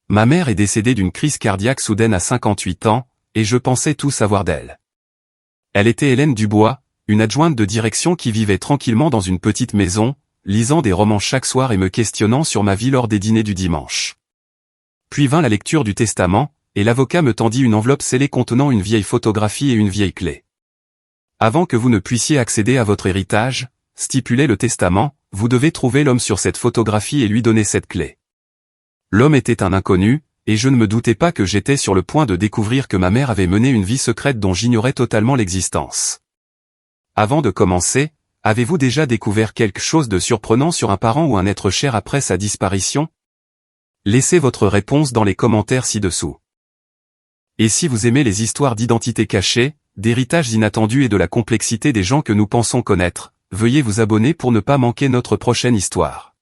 Ma mère est décédée d'une crise cardiaque soudaine à 58 ans, et je pensais tout savoir d'elle. Elle était Hélène Dubois, une adjointe de direction qui vivait tranquillement dans une petite maison, lisant des romans chaque soir et me questionnant sur ma vie lors des dîners du dimanche. Puis vint la lecture du testament, et l'avocat me tendit une enveloppe scellée contenant une vieille photographie et une vieille clé. Avant que vous ne puissiez accéder à votre héritage, stipulait le testament, vous devez trouver l'homme sur cette photographie et lui donner cette clé. L'homme était un inconnu, et je ne me doutais pas que j'étais sur le point de découvrir que ma mère avait mené une vie secrète dont j'ignorais totalement l'existence. Avant de commencer, avez-vous déjà découvert quelque chose de surprenant sur un parent ou un être cher après sa disparition? Laissez votre réponse dans les commentaires ci-dessous. Et si vous aimez les histoires d'identité cachée, d'héritages inattendus et de la complexité des gens que nous pensons connaître, veuillez vous abonner pour ne pas manquer notre prochaine histoire.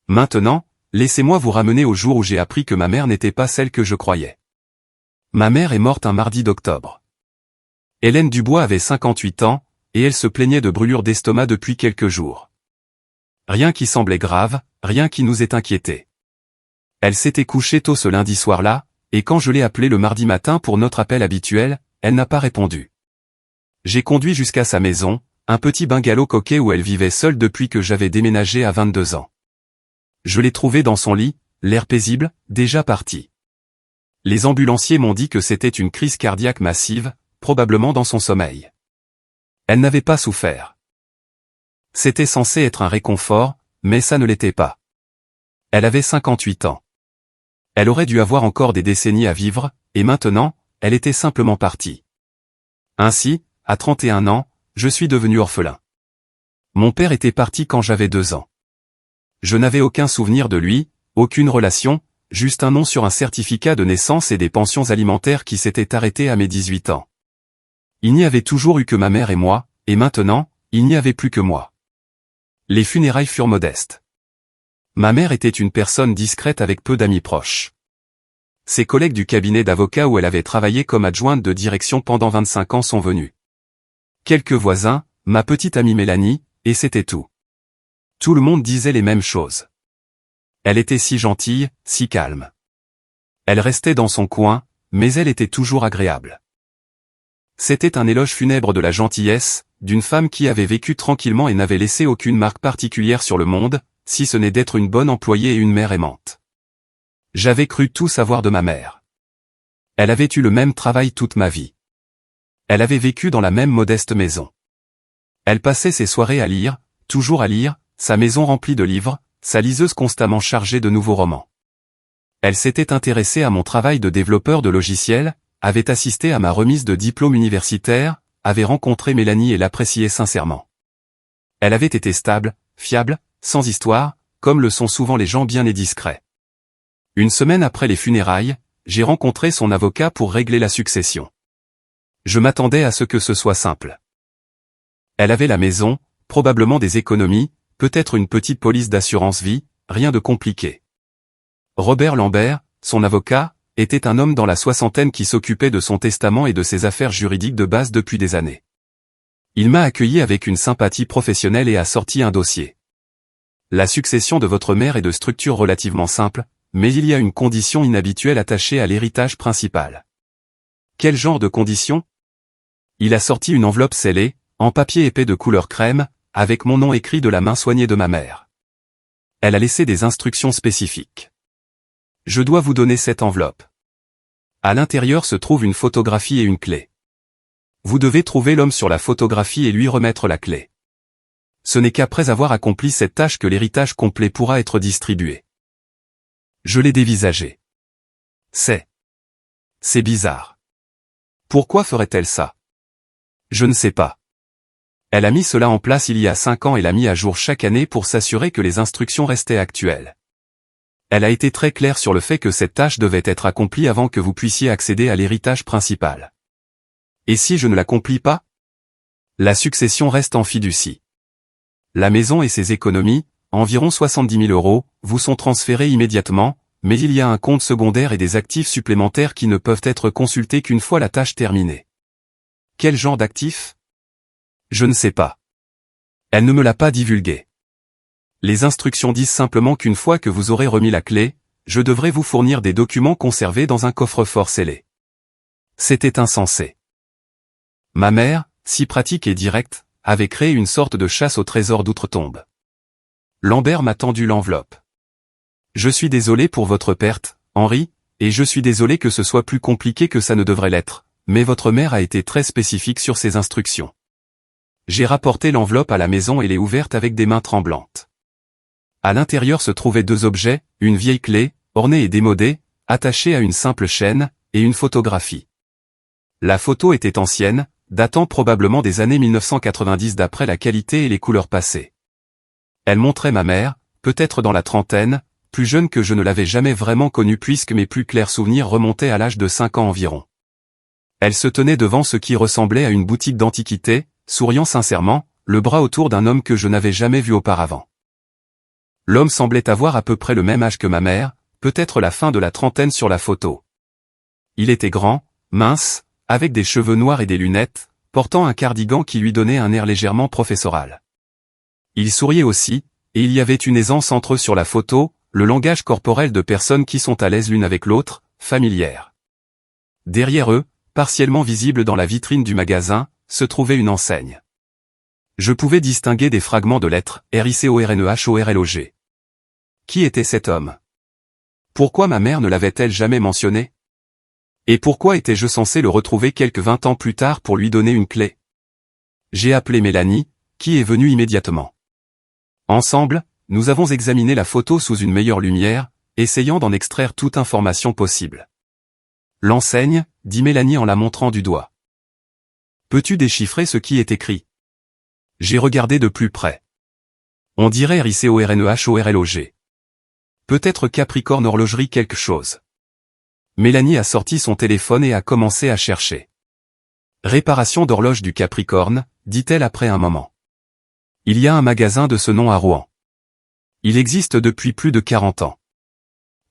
Maintenant, laissez-moi vous ramener au jour où j'ai appris que ma mère n'était pas celle que je croyais. Ma mère est morte un mardi d'octobre. Hélène Dubois avait 58 ans, et elle se plaignait de brûlures d'estomac depuis quelques jours. Rien qui semblait grave, rien qui nous ait inquiétés. Elle s'était couchée tôt ce lundi soir-là, et quand je l'ai appelée le mardi matin pour notre appel habituel, elle n'a pas répondu. J'ai conduit jusqu'à sa maison, un petit bungalow coquet où elle vivait seule depuis que j'avais déménagé à 22 ans. Je l'ai trouvée dans son lit, l'air paisible, déjà parti. Les ambulanciers m'ont dit que c'était une crise cardiaque massive, probablement dans son sommeil. Elle n'avait pas souffert. C'était censé être un réconfort, mais ça ne l'était pas. Elle avait 58 ans. Elle aurait dû avoir encore des décennies à vivre, et maintenant, elle était simplement partie. Ainsi, à 31 ans, je suis devenu orphelin. Mon père était parti quand j'avais 2 ans. Je n'avais aucun souvenir de lui, aucune relation, juste un nom sur un certificat de naissance et des pensions alimentaires qui s'étaient arrêtées à mes 18 ans. Il n'y avait toujours eu que ma mère et moi, et maintenant, il n'y avait plus que moi. Les funérailles furent modestes. Ma mère était une personne discrète avec peu d'amis proches. Ses collègues du cabinet d'avocat où elle avait travaillé comme adjointe de direction pendant 25 ans sont venus. Quelques voisins, ma petite amie Mélanie, et c'était tout. Tout le monde disait les mêmes choses. Elle était si gentille, si calme. Elle restait dans son coin, mais elle était toujours agréable. C'était un éloge funèbre de la gentillesse, d'une femme qui avait vécu tranquillement et n'avait laissé aucune marque particulière sur le monde, si ce n'est d'être une bonne employée et une mère aimante. J'avais cru tout savoir de ma mère. Elle avait eu le même travail toute ma vie. Elle avait vécu dans la même modeste maison. Elle passait ses soirées à lire, toujours à lire, sa maison remplie de livres, sa liseuse constamment chargée de nouveaux romans. Elle s'était intéressée à mon travail de développeur de logiciels, avait assisté à ma remise de diplôme universitaire, avait rencontré Mélanie et l'appréciait sincèrement. Elle avait été stable, fiable, sans histoire, comme le sont souvent les gens bien et discrets. Une semaine après les funérailles, j'ai rencontré son avocat pour régler la succession. Je m'attendais à ce que ce soit simple. Elle avait la maison, probablement des économies, peut-être une petite police d'assurance vie, rien de compliqué. Robert Lambert, son avocat, était un homme dans la soixantaine qui s'occupait de son testament et de ses affaires juridiques de base depuis des années. Il m'a accueilli avec une sympathie professionnelle et a sorti un dossier. La succession de votre mère est de structure relativement simple, mais il y a une condition inhabituelle attachée à l'héritage principal. Quel genre de condition? Il a sorti une enveloppe scellée, en papier épais de couleur crème, avec mon nom écrit de la main soignée de ma mère. Elle a laissé des instructions spécifiques. Je dois vous donner cette enveloppe. À l'intérieur se trouve une photographie et une clé. Vous devez trouver l'homme sur la photographie et lui remettre la clé. Ce n'est qu'après avoir accompli cette tâche que l'héritage complet pourra être distribué. Je l'ai dévisagé. C'est bizarre. Pourquoi ferait-elle ça? Je ne sais pas. Elle a mis cela en place il y a 5 ans et l'a mis à jour chaque année pour s'assurer que les instructions restaient actuelles. Elle a été très claire sur le fait que cette tâche devait être accomplie avant que vous puissiez accéder à l'héritage principal. Et si je ne l'accomplis pas? La succession reste en fiducie. La maison et ses économies, environ 70 000 €, vous sont transférés immédiatement, mais il y a un compte secondaire et des actifs supplémentaires qui ne peuvent être consultés qu'une fois la tâche terminée. Quel genre d'actifs? Je ne sais pas. Elle ne me l'a pas divulgué. Les instructions disent simplement qu'une fois que vous aurez remis la clé, je devrais vous fournir des documents conservés dans un coffre-fort scellé. C'était insensé. Ma mère, si pratique et directe, avait créé une sorte de chasse au trésor d'outre-tombe. Lambert m'a tendu l'enveloppe. Je suis désolé pour votre perte, Henri, et je suis désolé que ce soit plus compliqué que ça ne devrait l'être, mais votre mère a été très spécifique sur ses instructions. J'ai rapporté l'enveloppe à la maison et l'ai ouverte avec des mains tremblantes. À l'intérieur se trouvaient 2 objets, une vieille clé, ornée et démodée, attachée à une simple chaîne, et une photographie. La photo était ancienne, datant probablement des années 1990 d'après la qualité et les couleurs passées. Elle montrait ma mère, peut-être dans la trentaine, plus jeune que je ne l'avais jamais vraiment connue puisque mes plus clairs souvenirs remontaient à l'âge de 5 ans environ. Elle se tenait devant ce qui ressemblait à une boutique d'antiquités, souriant sincèrement, le bras autour d'un homme que je n'avais jamais vu auparavant. L'homme semblait avoir à peu près le même âge que ma mère, peut-être la fin de la trentaine sur la photo. Il était grand, mince, avec des cheveux noirs et des lunettes, portant un cardigan qui lui donnait un air légèrement professoral. Il souriait aussi, et il y avait une aisance entre eux sur la photo, le langage corporel de personnes qui sont à l'aise l'une avec l'autre, familière. Derrière eux, partiellement visible dans la vitrine du magasin, se trouvait une enseigne. Je pouvais distinguer des fragments de lettres, RICORNEHORLOG. Qui était cet homme? Pourquoi ma mère ne l'avait-elle jamais mentionné? Et pourquoi étais-je censé le retrouver quelques 20 ans plus tard pour lui donner une clé? J'ai appelé Mélanie, qui est venue immédiatement. Ensemble, nous avons examiné la photo sous une meilleure lumière, essayant d'en extraire toute information possible. L'enseigne, dit Mélanie en la montrant du doigt. Peux-tu déchiffrer ce qui est écrit? J'ai regardé de plus près. On dirait RICORNEHORLOG. Peut-être Capricorne horlogerie quelque chose. Mélanie a sorti son téléphone et a commencé à chercher. Réparation d'horloge du Capricorne, dit-elle après un moment. Il y a un magasin de ce nom à Rouen. Il existe depuis plus de 40 ans.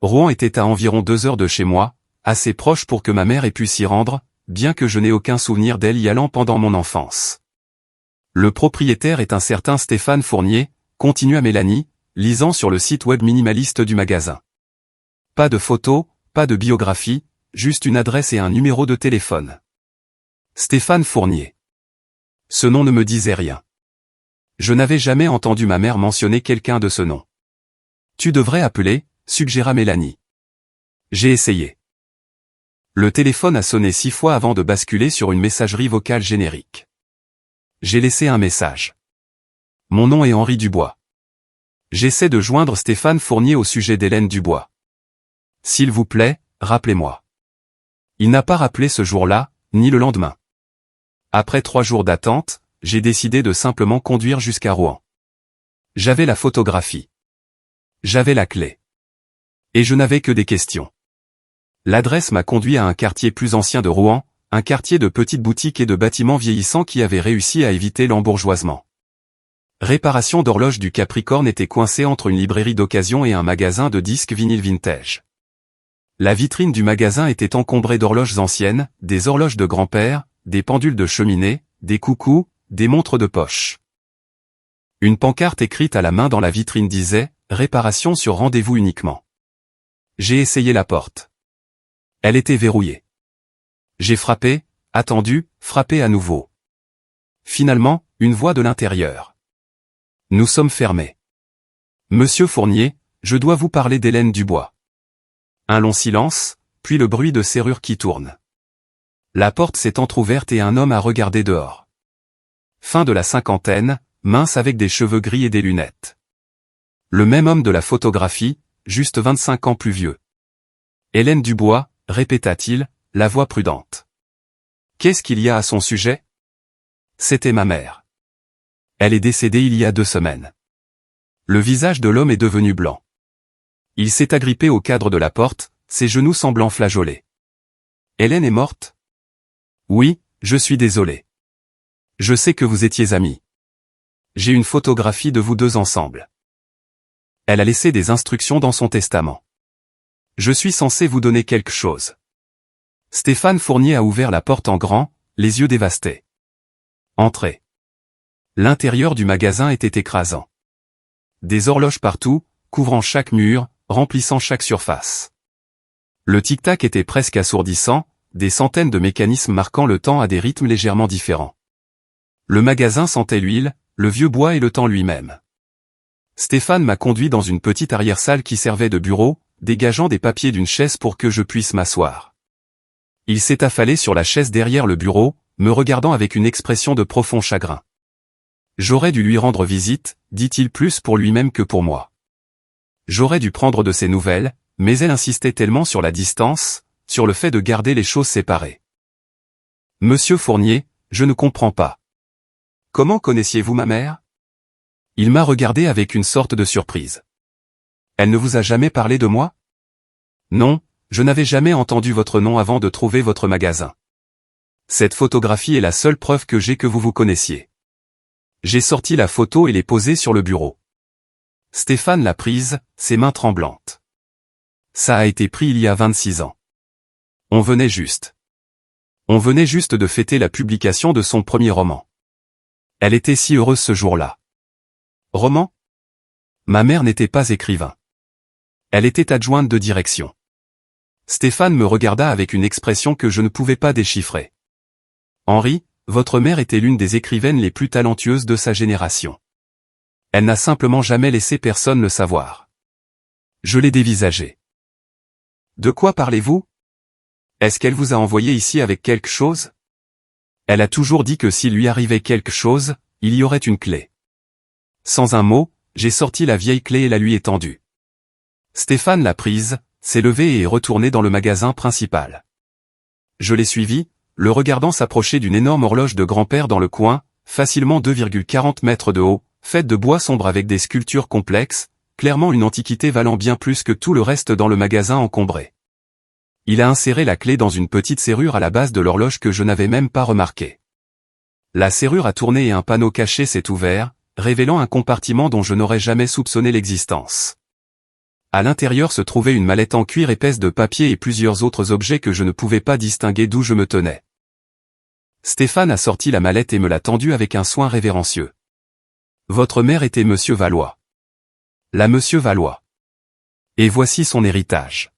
Rouen était à environ 2 heures de chez moi, assez proche pour que ma mère ait pu s'y rendre, bien que je n'ai aucun souvenir d'elle y allant pendant mon enfance. Le propriétaire est un certain Stéphane Fournier, continua Mélanie, lisant sur le site web minimaliste du magasin. Pas de photos, pas de biographie, juste une adresse et un numéro de téléphone. Stéphane Fournier. Ce nom ne me disait rien. Je n'avais jamais entendu ma mère mentionner quelqu'un de ce nom. Tu devrais appeler, suggéra Mélanie. J'ai essayé. Le téléphone a sonné 6 fois avant de basculer sur une messagerie vocale générique. J'ai laissé un message. Mon nom est Henri Dubois. J'essaie de joindre Stéphane Fournier au sujet d'Hélène Dubois. S'il vous plaît, rappelez-moi. Il n'a pas rappelé ce jour-là, ni le lendemain. Après 3 jours d'attente, j'ai décidé de simplement conduire jusqu'à Rouen. J'avais la photographie. J'avais la clé. Et je n'avais que des questions. L'adresse m'a conduit à un quartier plus ancien de Rouen, un quartier de petites boutiques et de bâtiments vieillissants qui avait réussi à éviter l'embourgeoisement. Réparation d'horloge du Capricorne était coincée entre une librairie d'occasion et un magasin de disques vinyles vintage. La vitrine du magasin était encombrée d'horloges anciennes, des horloges de grand-père, des pendules de cheminée, des coucous, des montres de poche. Une pancarte écrite à la main dans la vitrine disait « Réparation sur rendez-vous uniquement ». J'ai essayé la porte. Elle était verrouillée. J'ai frappé, attendu, frappé à nouveau. Finalement, une voix de l'intérieur. Nous sommes fermés. Monsieur Fournier, je dois vous parler d'Hélène Dubois. Un long silence, puis le bruit de serrure qui tourne. La porte s'est entr'ouverte et un homme a regardé dehors. Fin de la cinquantaine, mince avec des cheveux gris et des lunettes. Le même homme de la photographie, juste 25 ans plus vieux. Hélène Dubois, répéta-t-il, la voix prudente. Qu'est-ce qu'il y a à son sujet? C'était ma mère. Elle est décédée il y a 2 semaines. Le visage de l'homme est devenu blanc. Il s'est agrippé au cadre de la porte, ses genoux semblant flageolés. Hélène est morte? Oui, je suis désolé. Je sais que vous étiez amis. J'ai une photographie de vous 2 ensemble. Elle a laissé des instructions dans son testament. Je suis censé vous donner quelque chose. Stéphane Fournier a ouvert la porte en grand, les yeux dévastés. Entrez. L'intérieur du magasin était écrasant. Des horloges partout, couvrant chaque mur, remplissant chaque surface. Le tic-tac était presque assourdissant, des centaines de mécanismes marquant le temps à des rythmes légèrement différents. Le magasin sentait l'huile, le vieux bois et le temps lui-même. Stéphane m'a conduit dans une petite arrière-salle qui servait de bureau, dégageant des papiers d'une chaise pour que je puisse m'asseoir. Il s'est affalé sur la chaise derrière le bureau, me regardant avec une expression de profond chagrin. J'aurais dû lui rendre visite, dit-il plus pour lui-même que pour moi. J'aurais dû prendre de ses nouvelles, mais elle insistait tellement sur la distance, sur le fait de garder les choses séparées. Monsieur Fournier, je ne comprends pas. Comment connaissiez-vous ma mère? Il m'a regardé avec une sorte de surprise. Elle ne vous a jamais parlé de moi? Non, je n'avais jamais entendu votre nom avant de trouver votre magasin. Cette photographie est la seule preuve que j'ai que vous vous connaissiez. J'ai sorti la photo et l'ai posée sur le bureau. Stéphane l'a prise, ses mains tremblantes. Ça a été pris il y a 26 ans. On venait juste de fêter la publication de son premier roman. Elle était si heureuse ce jour-là. Roman? Ma mère n'était pas écrivain. Elle était adjointe de direction. Stéphane me regarda avec une expression que je ne pouvais pas déchiffrer. Henri, votre mère était l'une des écrivaines les plus talentueuses de sa génération. Elle n'a simplement jamais laissé personne le savoir. Je l'ai dévisagé. De quoi parlez-vous? Est-ce qu'elle vous a envoyé ici avec quelque chose? Elle a toujours dit que s'il lui arrivait quelque chose, il y aurait une clé. Sans un mot, j'ai sorti la vieille clé et la lui ai tendue. Stéphane l'a prise, s'est levé et est retourné dans le magasin principal. Je l'ai suivi, le regardant s'approcher d'une énorme horloge de grand-père dans le coin, facilement 2,40 mètres de haut, faite de bois sombre avec des sculptures complexes, clairement une antiquité valant bien plus que tout le reste dans le magasin encombré. Il a inséré la clé dans une petite serrure à la base de l'horloge que je n'avais même pas remarquée. La serrure a tourné et un panneau caché s'est ouvert, révélant un compartiment dont je n'aurais jamais soupçonné l'existence. À l'intérieur se trouvait une mallette en cuir épaisse de papier et plusieurs autres objets que je ne pouvais pas distinguer d'où je me tenais. Stéphane a sorti la mallette et me l'a tendue avec un soin révérencieux. Votre mère était Monsieur Valois. La Monsieur Valois. Et voici son héritage.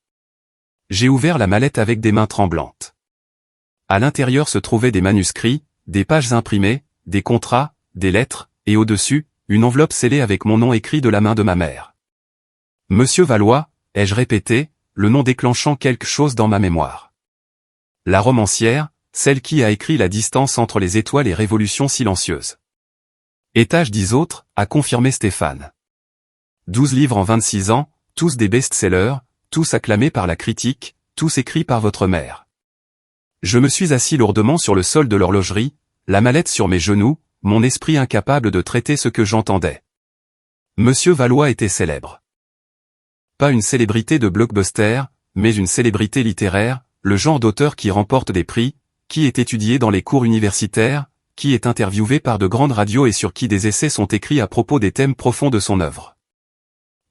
J'ai ouvert la mallette avec des mains tremblantes. À l'intérieur se trouvaient des manuscrits, des pages imprimées, des contrats, des lettres, et au-dessus, une enveloppe scellée avec mon nom écrit de la main de ma mère. Monsieur Valois, ai-je répété, le nom déclenchant quelque chose dans ma mémoire. La romancière, celle qui a écrit La distance entre les étoiles et Révolution silencieuse. Étage 10 autres, a confirmé Stéphane. 12 livres en 26 ans, tous des best-sellers, tous acclamés par la critique, tous écrits par votre mère. Je me suis assis lourdement sur le sol de l'horlogerie, la mallette sur mes genoux, mon esprit incapable de traiter ce que j'entendais. Monsieur Valois était célèbre. Pas une célébrité de blockbuster, mais une célébrité littéraire, le genre d'auteur qui remporte des prix, qui est étudié dans les cours universitaires, qui est interviewé par de grandes radios et sur qui des essais sont écrits à propos des thèmes profonds de son œuvre.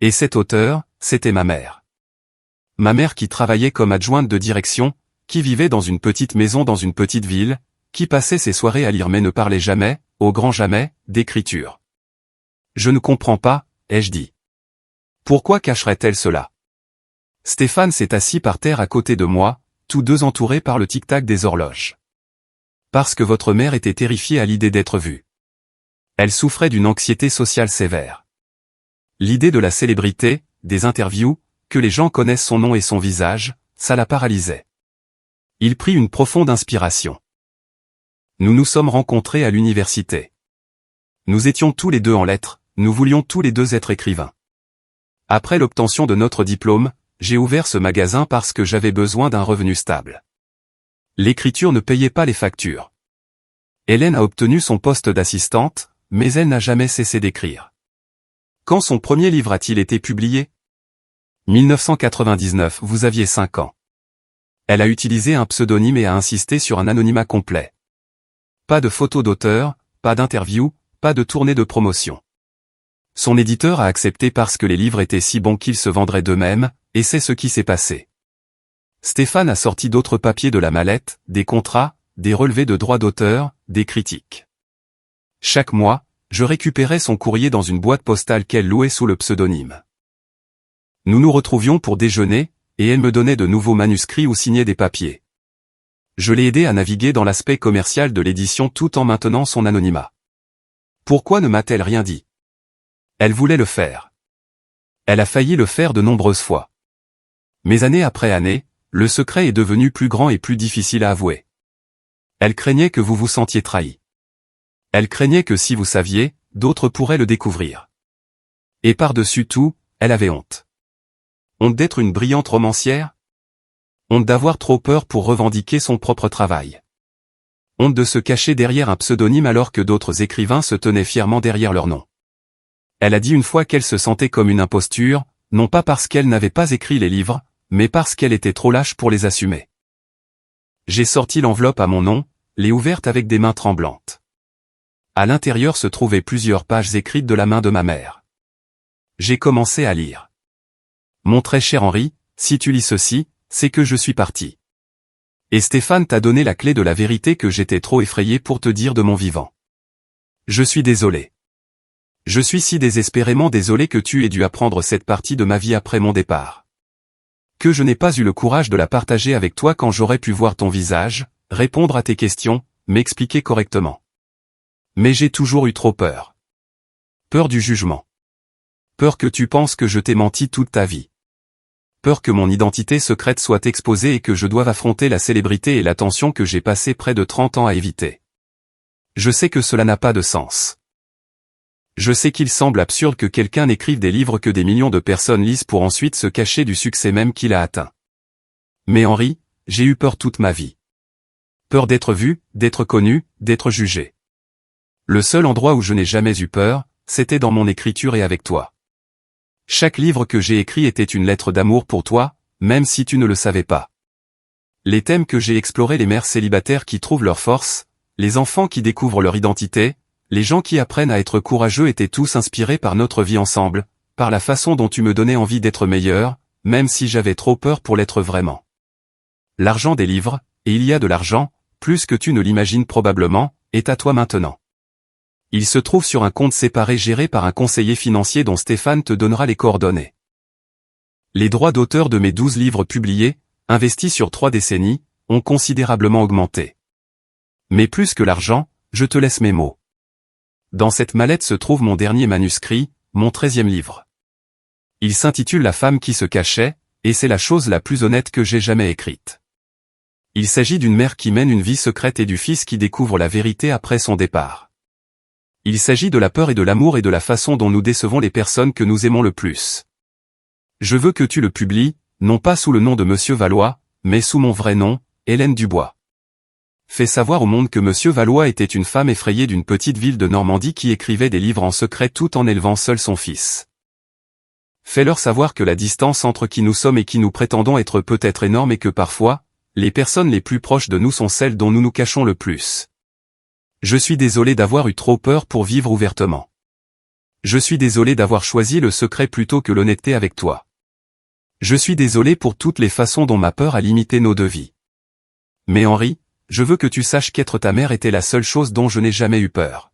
Et cet auteur, c'était ma mère. Ma mère qui travaillait comme adjointe de direction, qui vivait dans une petite maison dans une petite ville, qui passait ses soirées à lire mais ne parlait jamais, au grand jamais, d'écriture. Je ne comprends pas, ai-je dit. Pourquoi cacherait-elle cela? Stéphane s'est assis par terre à côté de moi, tous deux entourés par le tic-tac des horloges. Parce que votre mère était terrifiée à l'idée d'être vue. Elle souffrait d'une anxiété sociale sévère. L'idée de la célébrité, des interviews, que les gens connaissent son nom et son visage, ça la paralysait. Il prit une profonde inspiration. Nous nous sommes rencontrés à l'université. Nous étions tous les deux en lettres, nous voulions tous les deux être écrivains. Après l'obtention de notre diplôme, j'ai ouvert ce magasin parce que j'avais besoin d'un revenu stable. L'écriture ne payait pas les factures. Hélène a obtenu son poste d'assistante, mais elle n'a jamais cessé d'écrire. Quand son premier livre a-t-il été publié? 1999, vous aviez 5 ans. Elle a utilisé un pseudonyme et a insisté sur un anonymat complet. Pas de photos d'auteur, pas d'interview, pas de tournée de promotion. Son éditeur a accepté parce que les livres étaient si bons qu'ils se vendraient d'eux-mêmes, et c'est ce qui s'est passé. Stéphane a sorti d'autres papiers de la mallette, des contrats, des relevés de droits d'auteur, des critiques. Chaque mois, je récupérais son courrier dans une boîte postale qu'elle louait sous le pseudonyme. Nous nous retrouvions pour déjeuner, et elle me donnait de nouveaux manuscrits ou signait des papiers. Je l'ai aidée à naviguer dans l'aspect commercial de l'édition tout en maintenant son anonymat. Pourquoi ne m'a-t-elle rien dit? Elle voulait le faire. Elle a failli le faire de nombreuses fois. Mais année après année, le secret est devenu plus grand et plus difficile à avouer. Elle craignait que vous vous sentiez trahi. Elle craignait que si vous saviez, d'autres pourraient le découvrir. Et par-dessus tout, elle avait honte. Honte d'être une brillante romancière? Honte d'avoir trop peur pour revendiquer son propre travail. Honte de se cacher derrière un pseudonyme alors que d'autres écrivains se tenaient fièrement derrière leur nom. Elle a dit une fois qu'elle se sentait comme une imposture, non pas parce qu'elle n'avait pas écrit les livres, mais parce qu'elle était trop lâche pour les assumer. J'ai sorti l'enveloppe à mon nom, l'ai ouverte avec des mains tremblantes. À l'intérieur se trouvaient plusieurs pages écrites de la main de ma mère. J'ai commencé à lire. Mon très cher Henri, si tu lis ceci, c'est que je suis parti. Et Stéphane t'a donné la clé de la vérité que j'étais trop effrayé pour te dire de mon vivant. Je suis désolé. Je suis si désespérément désolé que tu aies dû apprendre cette partie de ma vie après mon départ. Que je n'ai pas eu le courage de la partager avec toi quand j'aurais pu voir ton visage, répondre à tes questions, m'expliquer correctement. Mais j'ai toujours eu trop peur. Peur du jugement. Peur que tu penses que je t'ai menti toute ta vie. Peur que mon identité secrète soit exposée et que je doive affronter la célébrité et l'attention que j'ai passé près de 30 ans à éviter. Je sais que cela n'a pas de sens. Je sais qu'il semble absurde que quelqu'un n'écrive des livres que des millions de personnes lisent pour ensuite se cacher du succès même qu'il a atteint. Mais Henri, j'ai eu peur toute ma vie. Peur d'être vu, d'être connu, d'être jugé. Le seul endroit où je n'ai jamais eu peur, c'était dans mon écriture et avec toi. Chaque livre que j'ai écrit était une lettre d'amour pour toi, même si tu ne le savais pas. Les thèmes que j'ai explorés, les mères célibataires qui trouvent leur force, les enfants qui découvrent leur identité, les gens qui apprennent à être courageux étaient tous inspirés par notre vie ensemble, par la façon dont tu me donnais envie d'être meilleur, même si j'avais trop peur pour l'être vraiment. L'argent des livres, et il y a de l'argent, plus que tu ne l'imagines probablement, est à toi maintenant. Il se trouve sur un compte séparé géré par un conseiller financier dont Stéphane te donnera les coordonnées. Les droits d'auteur de mes 12 livres publiés, investis sur 3 décennies, ont considérablement augmenté. Mais plus que l'argent, je te laisse mes mots. Dans cette mallette se trouve mon dernier manuscrit, mon 13e livre. Il s'intitule La femme qui se cachait, et c'est la chose la plus honnête que j'ai jamais écrite. Il s'agit d'une mère qui mène une vie secrète et du fils qui découvre la vérité après son départ. Il s'agit de la peur et de l'amour et de la façon dont nous décevons les personnes que nous aimons le plus. Je veux que tu le publies, non pas sous le nom de Monsieur Valois, mais sous mon vrai nom, Hélène Dubois. Fais savoir au monde que Monsieur Valois était une femme effrayée d'une petite ville de Normandie qui écrivait des livres en secret tout en élevant seul son fils. Fais-leur savoir que la distance entre qui nous sommes et qui nous prétendons être peut être énorme et que parfois, les personnes les plus proches de nous sont celles dont nous nous cachons le plus. Je suis désolé d'avoir eu trop peur pour vivre ouvertement. Je suis désolé d'avoir choisi le secret plutôt que l'honnêteté avec toi. Je suis désolé pour toutes les façons dont ma peur a limité nos deux vies. Mais Henri, je veux que tu saches qu'être ta mère était la seule chose dont je n'ai jamais eu peur.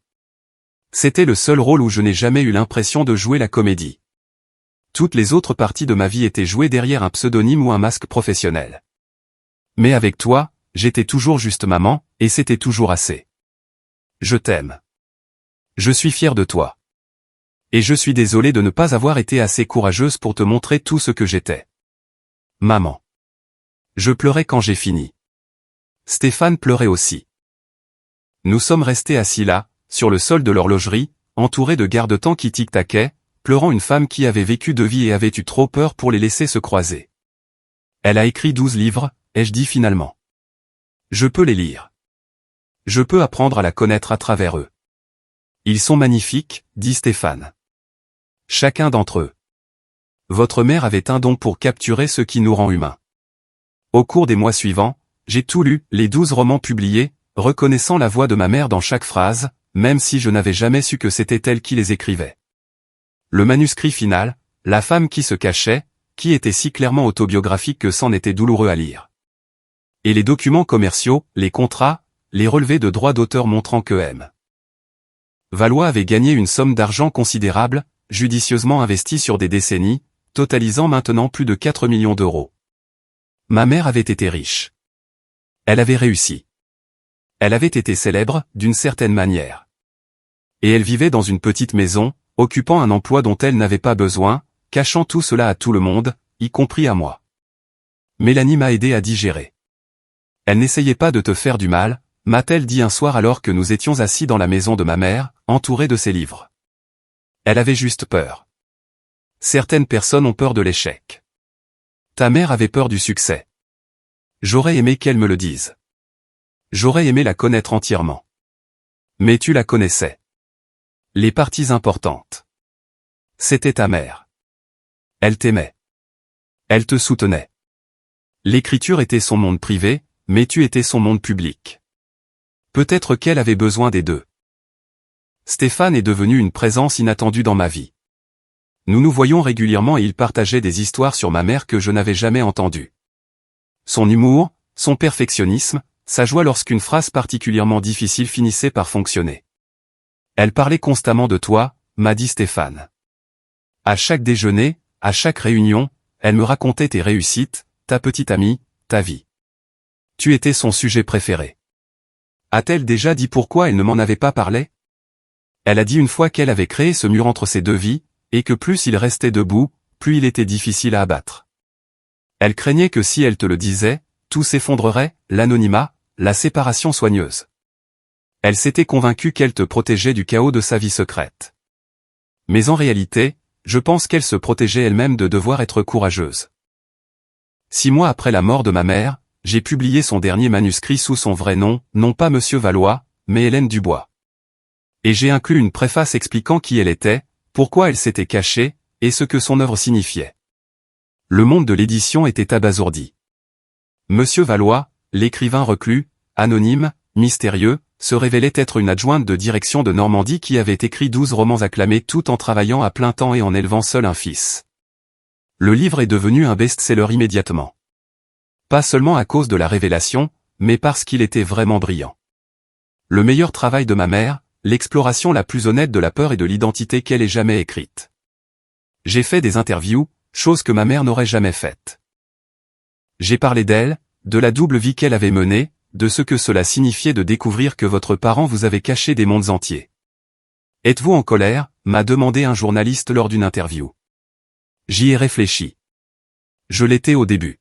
C'était le seul rôle où je n'ai jamais eu l'impression de jouer la comédie. Toutes les autres parties de ma vie étaient jouées derrière un pseudonyme ou un masque professionnel. Mais avec toi, j'étais toujours juste maman, et c'était toujours assez. Je t'aime. Je suis fier de toi. Et je suis désolé de ne pas avoir été assez courageuse pour te montrer tout ce que j'étais. Maman. Je pleurais quand j'ai fini. Stéphane pleurait aussi. Nous sommes restés assis là, sur le sol de l'horlogerie, entourés de garde-temps qui tic-taquaient, pleurant une femme qui avait vécu 2 vies et avait eu trop peur pour les laisser se croiser. Elle a écrit 12 livres, ai-je dit finalement. Je peux les lire. Je peux apprendre à la connaître à travers eux. Ils sont magnifiques, dit Stéphane. Chacun d'entre eux. Votre mère avait un don pour capturer ce qui nous rend humains. Au cours des mois suivants, j'ai tout lu, les 12 romans publiés, reconnaissant la voix de ma mère dans chaque phrase, même si je n'avais jamais su que c'était elle qui les écrivait. Le manuscrit final, La femme qui se cachait, qui était si clairement autobiographique que c'en était douloureux à lire. Et les documents commerciaux, les contrats, les relevés de droits d'auteur montrant que M. Valois avait gagné une somme d'argent considérable, judicieusement investie sur des décennies, totalisant maintenant plus de 4 millions d'euros. Ma mère avait été riche. Elle avait réussi. Elle avait été célèbre, d'une certaine manière. Et elle vivait dans une petite maison, occupant un emploi dont elle n'avait pas besoin, cachant tout cela à tout le monde, y compris à moi. Mélanie m'a aidé à digérer. Elle n'essayait pas de te faire du mal, m'a-t-elle dit un soir alors que nous étions assis dans la maison de ma mère, entourés de ses livres. Elle avait juste peur. Certaines personnes ont peur de l'échec. Ta mère avait peur du succès. J'aurais aimé qu'elle me le dise. J'aurais aimé la connaître entièrement. Mais tu la connaissais. Les parties importantes. C'était ta mère. Elle t'aimait. Elle te soutenait. L'écriture était son monde privé, mais tu étais son monde public. Peut-être qu'elle avait besoin des deux. Stéphane est devenu une présence inattendue dans ma vie. Nous nous voyions régulièrement et il partageait des histoires sur ma mère que je n'avais jamais entendues. Son humour, son perfectionnisme, sa joie lorsqu'une phrase particulièrement difficile finissait par fonctionner. Elle parlait constamment de toi, m'a dit Stéphane. À chaque déjeuner, à chaque réunion, elle me racontait tes réussites, ta petite amie, ta vie. Tu étais son sujet préféré. A-t-elle déjà dit pourquoi elle ne m'en avait pas parlé? Elle a dit une fois qu'elle avait créé ce mur entre ses deux vies, et que plus il restait debout, plus il était difficile à abattre. Elle craignait que si elle te le disait, tout s'effondrerait, l'anonymat, la séparation soigneuse. Elle s'était convaincue qu'elle te protégeait du chaos de sa vie secrète. Mais en réalité, je pense qu'elle se protégeait elle-même de devoir être courageuse. 6 mois après la mort de ma mère, j'ai publié son dernier manuscrit sous son vrai nom, non pas Monsieur Valois, mais Hélène Dubois. Et j'ai inclus une préface expliquant qui elle était, pourquoi elle s'était cachée, et ce que son œuvre signifiait. Le monde de l'édition était abasourdi. Monsieur Valois, l'écrivain reclus, anonyme, mystérieux, se révélait être une adjointe de direction de Normandie qui avait écrit 12 romans acclamés tout en travaillant à plein temps et en élevant seul un fils. Le livre est devenu un best-seller immédiatement. Pas seulement à cause de la révélation, mais parce qu'il était vraiment brillant. Le meilleur travail de ma mère, l'exploration la plus honnête de la peur et de l'identité qu'elle ait jamais écrite. J'ai fait des interviews, chose que ma mère n'aurait jamais faite. J'ai parlé d'elle, de la double vie qu'elle avait menée, de ce que cela signifiait de découvrir que votre parent vous avait caché des mondes entiers. Êtes-vous en colère, m'a demandé un journaliste lors d'une interview. J'y ai réfléchi. Je l'étais au début.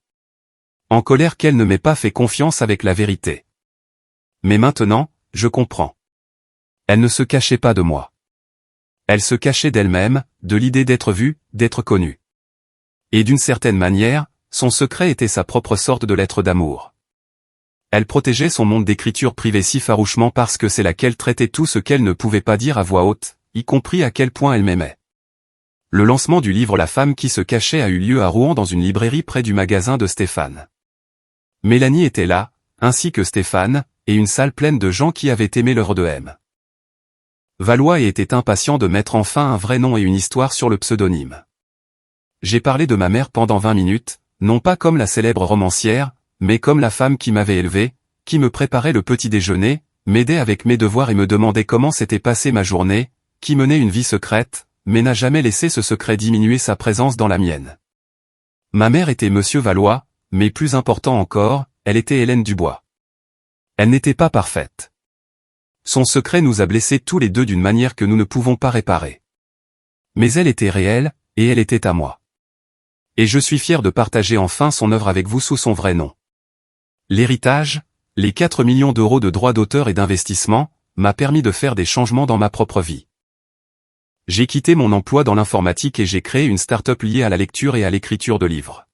En colère qu'elle ne m'ait pas fait confiance avec la vérité. Mais maintenant, je comprends. Elle ne se cachait pas de moi. Elle se cachait d'elle-même, de l'idée d'être vue, d'être connue. Et d'une certaine manière, son secret était sa propre sorte de lettre d'amour. Elle protégeait son monde d'écriture privée si farouchement parce que c'est là qu'elle traitait tout ce qu'elle ne pouvait pas dire à voix haute, y compris à quel point elle m'aimait. Le lancement du livre La femme qui se cachait a eu lieu à Rouen dans une librairie près du magasin de Stéphane. Mélanie était là, ainsi que Stéphane, et une salle pleine de gens qui avaient aimé l'œuvre de M. Valois était impatient de mettre enfin un vrai nom et une histoire sur le pseudonyme. J'ai parlé de ma mère pendant 20 minutes, non pas comme la célèbre romancière, mais comme la femme qui m'avait élevé, qui me préparait le petit déjeuner, m'aidait avec mes devoirs et me demandait comment s'était passée ma journée, qui menait une vie secrète, mais n'a jamais laissé ce secret diminuer sa présence dans la mienne. Ma mère était Monsieur Valois, mais plus important encore, elle était Hélène Dubois. Elle n'était pas parfaite. Son secret nous a blessés tous les deux d'une manière que nous ne pouvons pas réparer. Mais elle était réelle, et elle était à moi. Et je suis fier de partager enfin son œuvre avec vous sous son vrai nom. L'héritage, les 4 millions d'euros de droits d'auteur et d'investissement, m'a permis de faire des changements dans ma propre vie. J'ai quitté mon emploi dans l'informatique et j'ai créé une start-up liée à la lecture et à l'écriture de livres.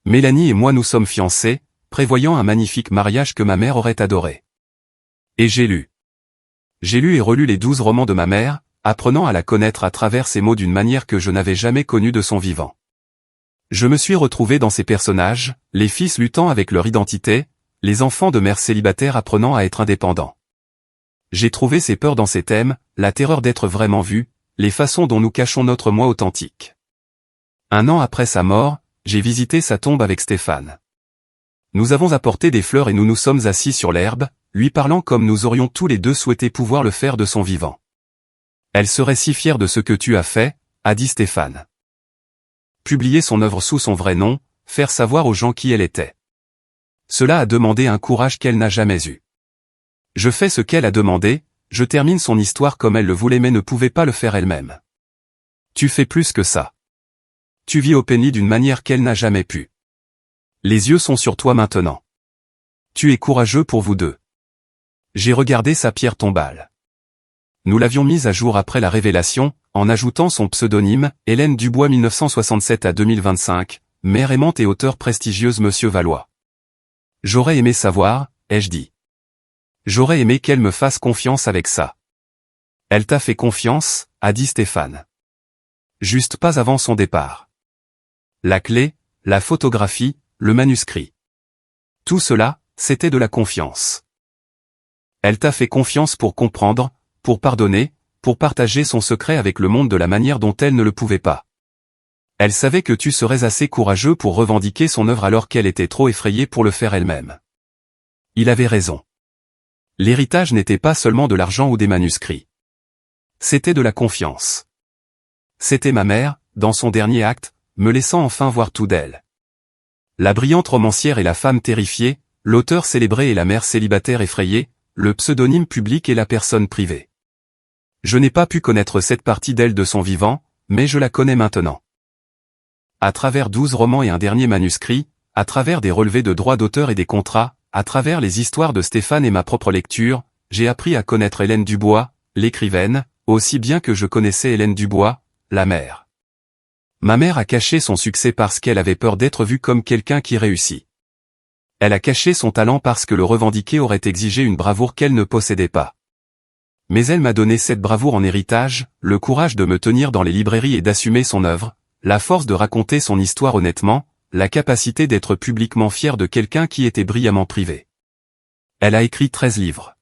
Mélanie et moi nous sommes fiancés, prévoyant un magnifique mariage que ma mère aurait adoré. Et j'ai lu. J'ai lu et relu les 12 romans de ma mère, apprenant à la connaître à travers ses mots d'une manière que je n'avais jamais connue de son vivant. Je me suis retrouvé dans ces personnages, les fils luttant avec leur identité, les enfants de mères célibataires apprenant à être indépendants. J'ai trouvé ces peurs dans ces thèmes, la terreur d'être vraiment vu, les façons dont nous cachons notre moi authentique. 1 an après sa mort, j'ai visité sa tombe avec Stéphane. Nous avons apporté des fleurs et nous nous sommes assis sur l'herbe, lui parlant comme nous aurions tous les deux souhaité pouvoir le faire de son vivant. Elle serait si fière de ce que tu as fait, a dit Stéphane. publier son œuvre sous son vrai nom, faire savoir aux gens qui elle était. Cela a demandé un courage qu'elle n'a jamais eu. Je fais ce qu'elle a demandé, je termine son histoire comme elle le voulait mais ne pouvait pas le faire elle-même. Tu fais plus que ça. Tu vis Openly d'une manière qu'elle n'a jamais pu. Les yeux sont sur toi maintenant. Tu es courageux pour vous deux. J'ai regardé sa pierre tombale. Nous l'avions mise à jour après la révélation, en ajoutant son pseudonyme, Hélène Dubois 1967 à 2025, mère aimante et auteure prestigieuse Monsieur Valois. J'aurais aimé savoir, ai-je dit. J'aurais aimé qu'elle me fasse confiance avec ça. Elle t'a fait confiance, a dit Stéphane. Juste pas avant son départ. La clé, la photographie, le manuscrit. Tout cela, c'était de la confiance. Elle t'a fait confiance pour comprendre, pour pardonner, pour partager son secret avec le monde de la manière dont elle ne le pouvait pas. Elle savait que tu serais assez courageux pour revendiquer son œuvre alors qu'elle était trop effrayée pour le faire elle-même. Il avait raison. L'héritage n'était pas seulement de l'argent ou des manuscrits. C'était de la confiance. C'était ma mère, dans son dernier acte, me laissant enfin voir tout d'elle. La brillante romancière et la femme terrifiée, l'auteur célébré et la mère célibataire effrayée, le pseudonyme public et la personne privée. Je n'ai pas pu connaître cette partie d'elle de son vivant, mais je la connais maintenant. À travers 12 romans et un dernier manuscrit, à travers des relevés de droits d'auteur et des contrats, à travers les histoires de Stéphane et ma propre lecture, j'ai appris à connaître Hélène Dubois, l'écrivaine, aussi bien que je connaissais Hélène Dubois, la mère. Ma mère a caché son succès parce qu'elle avait peur d'être vue comme quelqu'un qui réussit. Elle a caché son talent parce que le revendiquer aurait exigé une bravoure qu'elle ne possédait pas. Mais elle m'a donné cette bravoure en héritage, le courage de me tenir dans les librairies et d'assumer son œuvre, la force de raconter son histoire honnêtement, la capacité d'être publiquement fière de quelqu'un qui était brillamment privé. Elle a écrit 13 livres.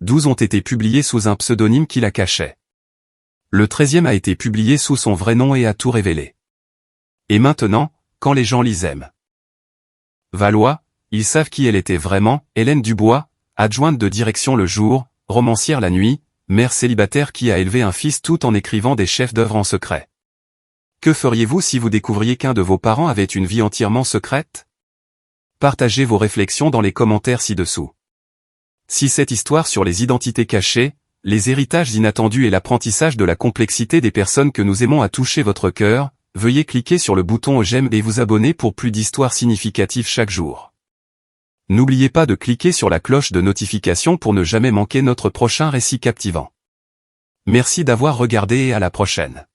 12 ont été publiés sous un pseudonyme qui la cachait. Le 13e a été publié sous son vrai nom et a tout révélé. Et maintenant, quand les gens lisent Valois, ils savent qui elle était vraiment, Hélène Dubois, adjointe de direction le jour, romancière la nuit, mère célibataire qui a élevé un fils tout en écrivant des chefs-d'œuvre en secret. Que feriez-vous si vous découvriez qu'un de vos parents avait une vie entièrement secrète? Partagez vos réflexions dans les commentaires ci-dessous. Si cette histoire sur les identités cachées, les héritages inattendus et l'apprentissage de la complexité des personnes que nous aimons a touché votre cœur, veuillez cliquer sur le bouton j'aime et vous abonner pour plus d'histoires significatives chaque jour. N'oubliez pas de cliquer sur la cloche de notification pour ne jamais manquer notre prochain récit captivant. Merci d'avoir regardé et à la prochaine.